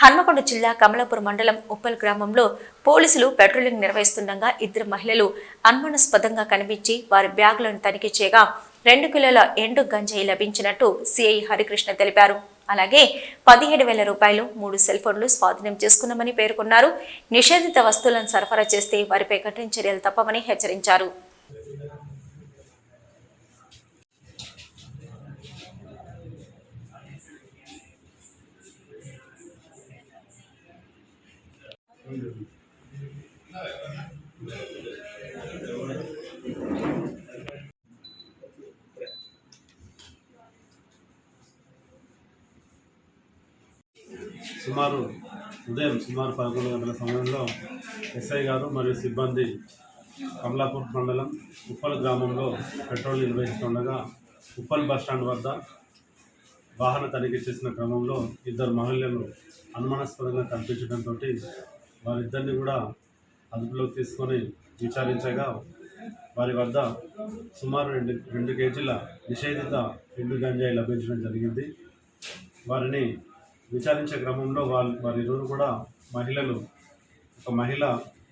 హన్మకొండ జిల్లా కమలాపూర్ మండలం ఉప్పల్ గ్రామంలో పోలీసులు పెట్రోలింగ్ నిర్వహిస్తుండగా ఇద్దరు మహిళలు అనుమానాస్పదంగా కనిపించి వారి బ్యాగులను తనిఖీ చేయగా 2 కిలోల ఎండు గంజాయి లభించినట్టు సిఐ హరికృష్ణ తెలిపారు. అలాగే 17,000 రూపాయలు 3 సెల్ ఫోన్లు స్వాధీనం చేసుకున్నామని పేర్కొన్నారు. నిషేధిత వస్తువులను సరఫరా చేస్తే వారిపై కఠిన చర్యలు తప్పవని హెచ్చరించారు. ఉదయం సుమారు 11 గంటల సమయంలో ఎస్ఐ గారు మరియు సిబ్బంది కమలాపూర్ మండలం ఉప్పల్ గ్రామంలో పెట్రోల్ నిర్వహిస్తుండగా ఉప్పల్ బస్టాండ్ వద్ద వాహన తనిఖీ చేసిన క్రమంలో ఇద్దరు మహిళలు అనుమానాస్పదంగా కనిపించడంతో వారిద్దరిని కూడా అదుపులోకి తీసుకొని విచారించగా వారి వద్ద సుమారు 2 కేజీల నిషేధిత ఎండు గంజాయి లభించడం జరిగింది. వారిని విచారించే క్రమంలో వారిరువురు కూడా మహిళలు, ఒక మహిళ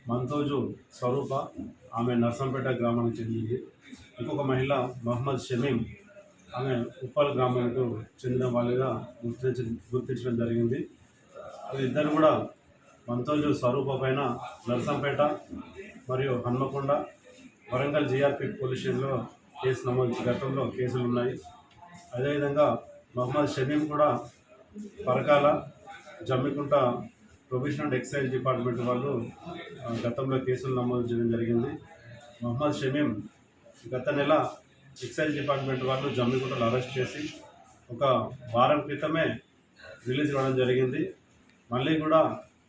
మంతోజు స్వరూప, ఆమె నర్సంపేట గ్రామానికి చెందింది. ఇంకొక మహిళ మహమ్మద్ షమీం, ఆమె ఉప్పల్ గ్రామానికి చెందిన వాళ్ళుగా గుర్తించడం జరిగింది. వీరిద్దరు కూడా మంతోజు స్వరూప పైన నర్సంపేట మరియు హన్మకొండ, వరంగల్ జీఆర్పీ పోలీస్ స్టేషన్లో గతంలో కేసులు ఉన్నాయి. అదేవిధంగా మహమ్మద్ షమీం కూడా Parakala, Jammikunta provisional excise department వాళ్ళు గతంలో కేసులు నమోదు చేయడం జరిగింది. మహమ్మద్ షమీం గత నెల ఎక్సైజ్ డిపార్ట్మెంట్ వాళ్ళు జమ్మికుంటలో అరెస్ట్ చేసి ఒక వారం క్రితమే రిలీజ్ అవ్వడం జరిగింది. మళ్ళీ కూడా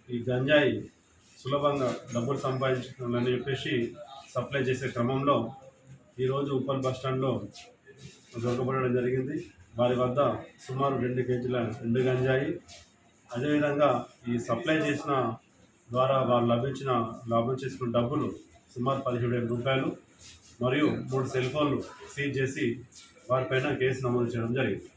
ఈ గంజాయి సులభంగా డబ్బులు సంపాదించుకోవాలని చెప్పేసి సప్లై చేసే క్రమంలో ఈరోజు ఉప్పల్ బస్టాండ్లో దొరకబడడం జరిగింది. వారి వద్ద సుమారు 2 కేజీల ఎండు గంజాయి, అదేవిధంగా ఈ సప్లై చేసిన ద్వారా వారు లాభం చేసుకున్న డబ్బులు సుమారు 17,000 రూపాయలు మరియు 3 సెల్ ఫోన్లు సీజ్ చేసి వారిపైన కేసు నమోదు చేయడం జరిగింది.